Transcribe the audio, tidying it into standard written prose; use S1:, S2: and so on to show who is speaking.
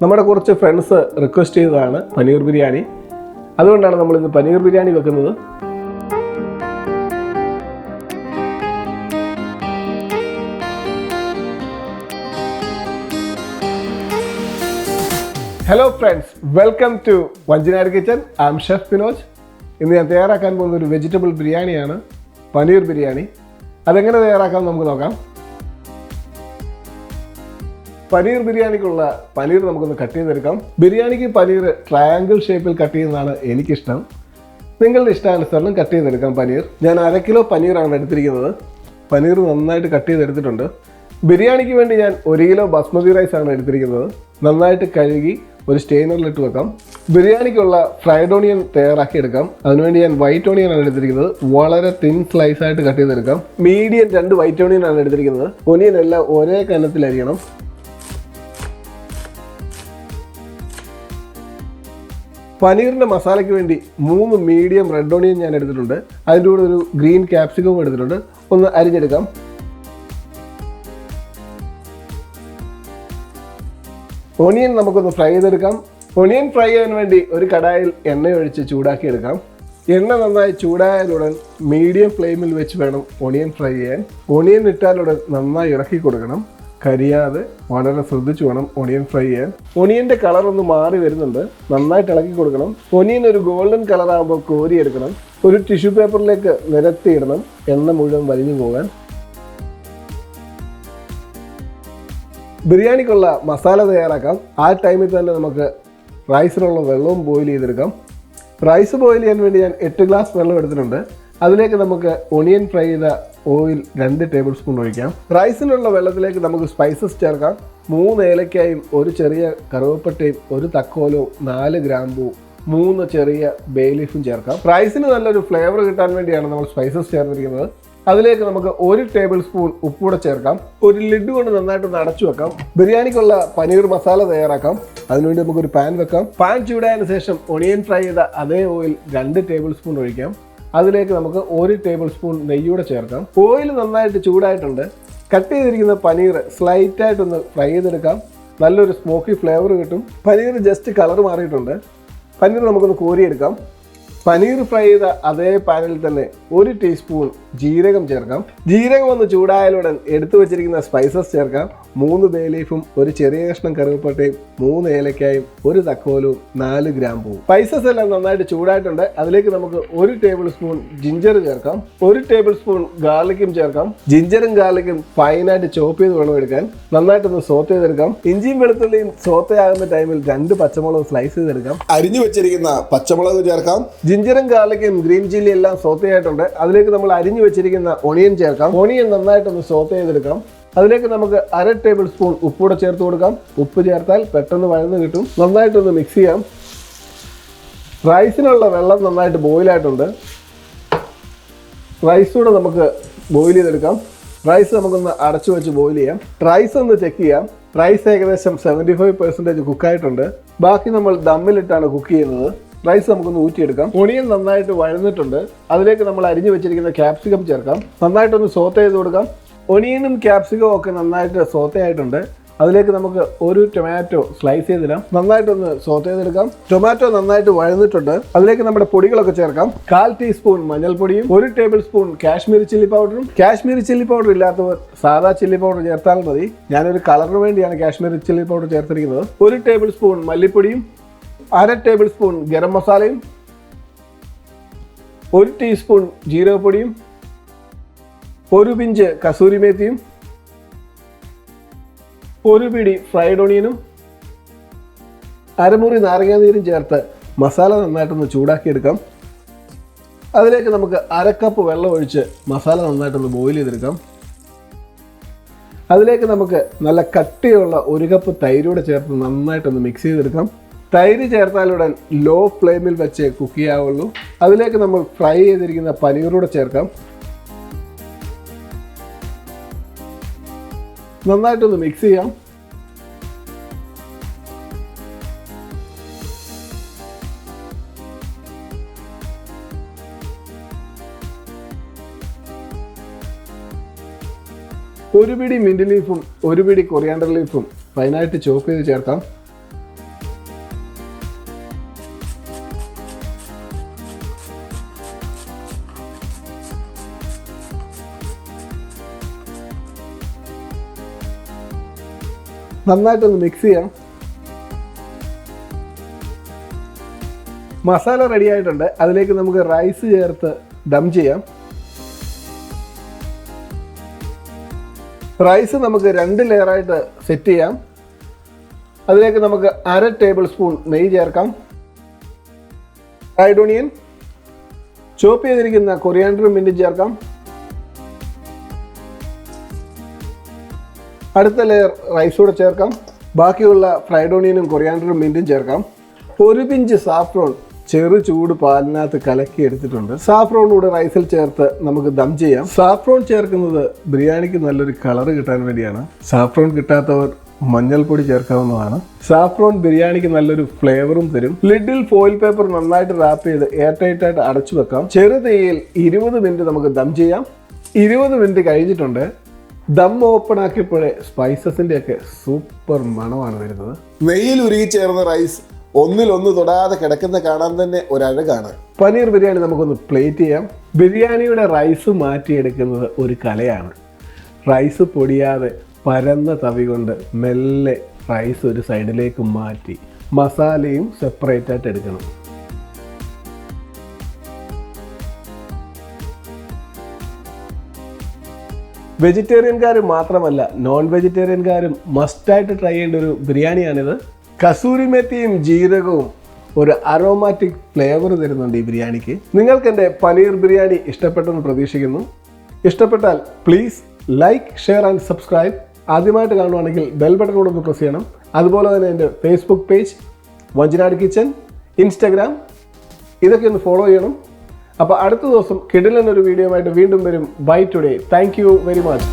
S1: നമ്മുടെ കുറച്ച് friends request ചെയ്തതാണ് പനീർ ബിരിയാണി. അതുകൊണ്ടാണ് നമ്മൾ ഇന്ന് പനീർ ബിരിയാണി വെക്കുന്നത്. Hello friends, welcome to Vanchanad kitchen. I am chef Vinoj. ഇന്ന് ഞാൻ തയ്യാറാക്കാൻ പോകുന്ന ഒരു വെജിറ്റബിൾ ബിരിയാണിയാണ്, പനീർ ബിരിയാണി. അതെങ്ങനെ തയ്യാറാക്കാം നമുക്ക് നോക്കാം. പനീർ ബിരിയാണിക്കുള്ള പനീർ നമുക്കൊന്ന് കട്ട് ചെയ്തെടുക്കാം. ബിരിയാണിക്ക് പനീർ ട്രയാങ്കിൾ ഷേപ്പിൽ കട്ട് ചെയ്യുന്നതാണ് എനിക്കിഷ്ടം. നിങ്ങളുടെ ഇഷ്ടാനുസരണം കട്ട് ചെയ്തെടുക്കാം പനീർ. ഞാൻ 1/2 കിലോ പനീറാണ് എടുത്തിരിക്കുന്നത്. പനീർ നന്നായിട്ട് കട്ട് ചെയ്തെടുത്തിട്ടുണ്ട്. ബിരിയാണിക്ക് വേണ്ടി ഞാൻ 1 കിലോ ബസ്മതി റൈസാണ് എടുത്തിരിക്കുന്നത്. നന്നായിട്ട് കഴുകി ഒരു സ്റ്റെയിനറിലിട്ട് വെക്കാം. ബിരിയാണിക്കുള്ള ഫ്രൈഡ് ഓണിയൻ തയ്യാറാക്കി എടുക്കാം. അതിനുവേണ്ടി ഞാൻ വൈറ്റ് ഓണിയൻ ആണ് എടുത്തിരിക്കുന്നത്. വളരെ തിൻ സ്ലൈസ് ആയിട്ട് കട്ട് ചെയ്തെടുക്കാം. മീഡിയം 2 വൈറ്റ് ഓണിയൻ ആണ് എടുത്തിരിക്കുന്നത്. ഓണിയൻ എല്ലാം ഒരേ കനത്തിലരിയണം. പനീറിൻ്റെ മസാലയ്ക്ക് വേണ്ടി 3 മീഡിയം റെഡ് ഓണിയൻ ഞാൻ എടുത്തിട്ടുണ്ട്. അതിൻ്റെ കൂടെ ഒരു ഗ്രീൻ ക്യാപ്സിക്കവും എടുത്തിട്ടുണ്ട്. ഒന്ന് അരിഞ്ഞെടുക്കാം. ഓണിയൻ നമുക്കൊന്ന് ഫ്രൈ ചെയ്തെടുക്കാം. ഓണിയൻ ഫ്രൈ ചെയ്യാൻ വേണ്ടി ഒരു കടായിൽ എണ്ണ ഒഴിച്ച് ചൂടാക്കി എടുക്കാം. എണ്ണ നന്നായി ചൂടായാലുടൻ മീഡിയം ഫ്ലെയിമിൽ വെച്ച് വേണം ഓണിയൻ ഫ്രൈ ചെയ്യാൻ. ഓണിയൻ ഇട്ടാലുടൻ നന്നായി ഇളക്കി കൊടുക്കണം. കരിയാതെ വളരെ ശ്രദ്ധിച്ചു വേണം ഓണിയൻ ഫ്രൈ ചെയ്യാൻ. ഓണിയൻ്റെ കളർ ഒന്ന് മാറി വരുന്നുണ്ട്. നന്നായിട്ട് ഇളക്കി കൊടുക്കണം. ഓണിയൻ ഒരു ഗോൾഡൻ കളറാകുമ്പോൾ കോരിയെടുക്കണം. ഒരു ടിഷ്യൂ പേപ്പറിലേക്ക് നിരത്തിയിടണം, എണ്ണ മുഴുവൻ വലിഞ്ഞു പോകാൻ. ബിരിയാണിക്കുള്ള മസാല തയ്യാറാക്കാം. ആ ടൈമിൽ തന്നെ നമുക്ക് റൈസിനുള്ള വെള്ളവും ബോയിൽ ചെയ്തെടുക്കാം. റൈസ് ബോയിൽ ചെയ്യാൻ വേണ്ടി ഞാൻ 8 ഗ്ലാസ് വെള്ളം എടുത്തിട്ടുണ്ട്. അതിലേക്ക് നമുക്ക് ഒണിയൻ ഫ്രൈ ചെയ്ത ഓയിൽ 2 ടേബിൾ സ്പൂൺ ഒഴിക്കാം. റൈസിനുള്ള വെള്ളത്തിലേക്ക് നമുക്ക് സ്പൈസസ് ചേർക്കാം. 3 ഏലക്കായും, ഒരു ചെറിയ കറുവപ്പട്ടയും, ഒരു തക്കോലവും, 4 ഗ്രാമ്പൂ, 3 ചെറിയ ബേ ലീഫും ചേർക്കാം. റൈസിന് നല്ലൊരു ഫ്ലേവർ കിട്ടാൻ വേണ്ടിയാണ് നമ്മൾ സ്പൈസസ് ചേർത്തിരിക്കുന്നത്. അതിലേക്ക് നമുക്ക് 1 ടേബിൾ സ്പൂൺ ഉപ്പൂടെ ചേർക്കാം. ഒരു ലിഡ് കൊണ്ട് നന്നായിട്ടൊന്ന് അടച്ചു വെക്കാം. ബിരിയാണിക്കുള്ള പനീർ മസാല തയ്യാറാക്കാം. അതിനുവേണ്ടി നമുക്കൊരു പാൻ വെക്കാം. പാൻ ചൂടായതിനു ശേഷം ഒണിയൻ ഫ്രൈ ചെയ്ത അതേ ഓയിൽ 2 ടേബിൾ സ്പൂൺ ഒഴിക്കാം. അതിലേക്ക് നമുക്ക് 1 ടേബിൾ സ്പൂൺ നെയ്യൂടെ ചേർക്കാം. ഓയിൽ നന്നായിട്ട് ചൂടായിട്ടുണ്ട്. കട്ട് ചെയ്തിരിക്കുന്ന പനീർ സ്ലൈറ്റായിട്ടൊന്ന് ഫ്രൈ ചെയ്തെടുക്കാം. നല്ലൊരു സ്മോക്കി ഫ്ലേവർ കിട്ടും. പനീർ ജസ്റ്റ് കളർ മാറിയിട്ടുണ്ട്. പനീർ നമുക്കൊന്ന് കോരിയെടുക്കാം. പനീർ ഫ്രൈ ചെയ്ത അതേ പാനിൽ തന്നെ 1 ടീസ്പൂൺ ജീരകം ചേർക്കാം. ജീരകം ഒന്ന് ചൂടായാലുടൻ എടുത്തു വെച്ചിരിക്കുന്ന സ്പൈസസ് ചേർക്കാം. 3 ബേ ലീഫും, ഒരു ചെറിയ കഷ്ണം കറുവപ്പട്ടയും, 3 ഏലക്കായും, 1 തക്കോലവും, 4 ഗ്രാമ്പൂവും. സ്പൈസസ് എല്ലാം നന്നായിട്ട് ചൂടായിട്ടുണ്ട്. അതിലേക്ക് നമുക്ക് 1 ടേബിൾ സ്പൂൺ ജിഞ്ചർ ചേർക്കാം. 1 ടേബിൾ സ്പൂൺ ഗാർലിക്കും ചേർക്കാം. ജിഞ്ചറും ഗാർലിക്കും ഫൈനായിട്ട് ചോപ്പ് ചെയ്ത് വേണം എടുക്കാൻ. നന്നായിട്ടൊന്ന് സോത്ത് ചെയ്തെടുക്കാം. ഇഞ്ചിയും വെളുത്തുള്ളിയും സോത്തയാകുന്ന ടൈമിൽ 2 പച്ചമുളക് സ്ലൈസ് ചെയ്തെടുക്കാം. അരിഞ്ഞു വെച്ചിരിക്കുന്ന പച്ചമുളക് ചേർക്കാം. ജിഞ്ചറും ഗാർലിക്കും ഗ്രീൻ ചില്ലി എല്ലാം സോത്ത് ആയിട്ടുണ്ട്. അതിലേക്ക് നമ്മൾ അരിഞ്ഞു വെച്ചിരിക്കുന്ന ഒണിയൻ ചേർക്കാം. ഒണിയൻ നന്നായിട്ടൊന്ന് സോത്ത് ചെയ്തെടുക്കാം. അതിലേക്ക് നമുക്ക് 1/2 ടേബിൾ സ്പൂൺ ഉപ്പൂടെ ചേർത്ത് കൊടുക്കാം. ഉപ്പ് ചേർത്താൽ പെട്ടെന്ന് വഴന്ന് കിട്ടും. നന്നായിട്ടൊന്ന് മിക്സ് ചെയ്യാം. റൈസിനുള്ള വെള്ളം നന്നായിട്ട് ബോയിലായിട്ടുണ്ട്. റൈസ് കൂടെ നമുക്ക് ബോയിൽ ചെയ്തെടുക്കാം. റൈസ് നമുക്കൊന്ന് അടച്ചു വെച്ച് ബോയിൽ ചെയ്യാം. റൈസ് ഒന്ന് ചെക്ക് ചെയ്യാം. റൈസ് ഏകദേശം 75% കുക്കായിട്ടുണ്ട്. ബാക്കി നമ്മൾ ദമ്മിലിട്ടാണ് കുക്ക് ചെയ്യുന്നത്. റൈസ് നമുക്കൊന്ന് ഊറ്റിയെടുക്കാം. ഒണിയൻ നന്നായിട്ട് വഴന്നിട്ടുണ്ട്. അതിലേക്ക് നമ്മൾ അരിഞ്ഞു വെച്ചിരിക്കുന്ന ക്യാപ്സിക്കം ചേർക്കാം. നന്നായിട്ടൊന്ന് സോത്ത് ചെയ്ത് കൊടുക്കാം. ഒണിയനും ക്യാപ്സിക്കവും ഒക്കെ നന്നായിട്ട് സോത്ത് ആയിട്ടുണ്ട്. അതിലേക്ക് നമുക്ക് 1 ടൊമാറ്റോ സ്ലൈസ് ചെയ്തിടാം. നന്നായിട്ടൊന്ന് സോത്ത് ചെയ്തെടുക്കാം. ടൊമാറ്റോ നന്നായിട്ട് വഴന്നിട്ടുണ്ട്. അതിലേക്ക് നമ്മുടെ പൊടികളൊക്കെ ചേർക്കാം. 1/4 ടീസ്പൂൺ മഞ്ഞൾപ്പൊടിയും, 1 ടേബിൾ സ്പൂൺ കാശ്മീരി ചില്ലി പൗഡറും. കാശ്മീരി ചില്ലി പൗഡർ ഇല്ലാത്തവർ സാധാ ചില്ലി പൗഡർ ചേർത്താൽ മതി. ഞാനൊരു കളറിന് വേണ്ടിയാണ് കാശ്മീരി ചില്ലി പൗഡർ ചേർത്തിരിക്കുന്നത്. 1 ടേബിൾ സ്പൂൺ മല്ലിപ്പൊടിയും, 1/2 ടേബിൾ സ്പൂൺ ഗരം മസാലയും, 1 ടീസ്പൂൺ ജീരകപ്പൊടിയും, 1 പിഞ്ച് കസൂരി മേത്തിയും, 1 പിടി ഫ്രൈഡ് ഓണിയനും, അരമുറി നാരങ്ങാനീരും ചേർത്ത് മസാല നന്നായിട്ടൊന്ന് ചൂടാക്കിയെടുക്കാം. അതിലേക്ക് നമുക്ക് 1/2 കപ്പ് വെള്ളം ഒഴിച്ച് മസാല നന്നായിട്ടൊന്ന് ബോയിൽ ചെയ്തെടുക്കാം. അതിലേക്ക് നമുക്ക് നല്ല കട്ടിയുള്ള 1 കപ്പ് തൈരൂടെ ചേർത്ത് നന്നായിട്ടൊന്ന് മിക്സ് ചെയ്തെടുക്കാം. തൈര് ചേർത്താലുടൻ ലോ ഫ്ലെയിമിൽ വെച്ച് കുക്ക് ചെയ്യാവുള്ളൂ. അതിലേക്ക് നമ്മൾ ഫ്രൈ ചെയ്തിരിക്കുന്ന പനീറൂടെ ചേർക്കാം. നന്നായിട്ടൊന്ന് മിക്സ് ചെയ്യാം. ഒരു പിടി മിന്റ് ലീഫും 1 പിടി കൊറിയാണ്ടർ ലീഫും ഫൈനായിട്ട് ചോപ്പ് ചെയ്ത് ചേർക്കാം. നന്നായിട്ടൊന്ന് മിക്സ് ചെയ്യാം. മസാല റെഡി ആയിട്ടുണ്ട്. അതിലേക്ക് നമുക്ക് റൈസ് ചേർത്ത് ദം ചെയ്യാം. റൈസ് നമുക്ക് 2 ലെയറായിട്ട് സെറ്റ് ചെയ്യാം. അതിലേക്ക് നമുക്ക് 1/2 ടേബിൾ സ്പൂൺ നെയ്യ് ചേർക്കാം. ഫ്രൈഡ് ഓണിയൻ, ചോപ്പ് ചെയ്തിരിക്കുന്ന കൊറിയാൻഡറും മിന്റും ചേർക്കാം. അടുത്ത ലെയർ റൈസ് കൂടെ ചേർക്കാം. ബാക്കിയുള്ള ഫ്രൈഡ് ഓണിയനും കൊറിയാൻഡറും മിന്റും ചേർക്കാം. 1 പിഞ്ച് സാഫ്രോൺ ചെറു ചൂട് പാലിനകത്ത് കലക്കി എടുത്തിട്ടുണ്ട്. സാഫ്രോൺ കൂടെ റൈസിൽ ചേർത്ത് നമുക്ക് ദം ചെയ്യാം. സാഫ്രോൺ ചേർക്കുന്നത് ബിരിയാണിക്ക് നല്ലൊരു കളർ കിട്ടാൻ വേണ്ടിയാണ്. സാഫ്രോൺ കിട്ടാത്തവർ മഞ്ഞൾപ്പൊടി ചേർക്കാവുന്നതാണ്. സാഫ്രോൺ ബിരിയാണിക്ക് നല്ലൊരു ഫ്ലേവറും തരും. ലിഡിൽ ഫോയിൽ പേപ്പർ നന്നായിട്ട് റാപ്പ് ചെയ്ത് എയർ ടൈറ്റ് ആയിട്ട് അടച്ചു വെക്കാം. ചെറു തീയിൽ 20 മിനിറ്റ് നമുക്ക് ദം ചെയ്യാം. 20 മിനിറ്റ് കഴിഞ്ഞിട്ടുണ്ട്. ദം ഓപ്പൺ ആക്കിയപ്പോഴേ സ്പൈസസിന്റെ ഒക്കെ സൂപ്പർ മണമാണ് വരുന്നത്. നെയ്യിൽ ഉരുകി ചേർന്ന റൈസ് ഒന്നിലൊന്ന് തൊടാതെ കിടക്കുന്ന കാണാൻ തന്നെ ഒരഴകാണ്. പനീർ ബിരിയാണി നമുക്കൊന്ന് പ്ലേറ്റ് ചെയ്യാം. ബിരിയാണിയുടെ റൈസ് മാറ്റിയെടുക്കുന്നത് ഒരു കലയാണ്. റൈസ് പൊടിയാതെ പരന്ന തവി കൊണ്ട് മെല്ലെ റൈസ് ഒരു സൈഡിലേക്ക് മാറ്റി മസാലയും സെപ്പറേറ്റ് ആയിട്ട് എടുക്കണം. വെജിറ്റേറിയൻകാർ മാത്രമല്ല നോൺ വെജിറ്റേറിയൻകാരും മസ്റ്റായിട്ട് ട്രൈ ചെയ്യേണ്ട ഒരു ബിരിയാണിയാണിത്. കസൂരി മെത്തിയും ജീരകവും ഒരു അരോമാറ്റിക് ഫ്ലേവർ തരുന്നുണ്ട് ഈ ബിരിയാണിക്ക്. നിങ്ങൾക്ക് എൻ്റെ പനീർ ബിരിയാണി ഇഷ്ടപ്പെട്ടെന്ന് പ്രതീക്ഷിക്കുന്നു. ഇഷ്ടപ്പെട്ടാൽ please like, share and subscribe. ആദ്യമായിട്ട് കാണുവാണെങ്കിൽ ബെൽ ബട്ടൺ കൂടെ ഒന്ന് പ്രസ് ചെയ്യണം. അതുപോലെ തന്നെ എൻ്റെ Facebook page Vanchinad kitchen, Instagram ഇതൊക്കെ ഒന്ന് ഫോളോ ചെയ്യണം. അപ്പോൾ അടുത്ത ദിവസം കിടിലൻ ഒരു വീഡിയോ ആയിട്ട് വീണ്ടും വരും. Bye today. Thank you very much.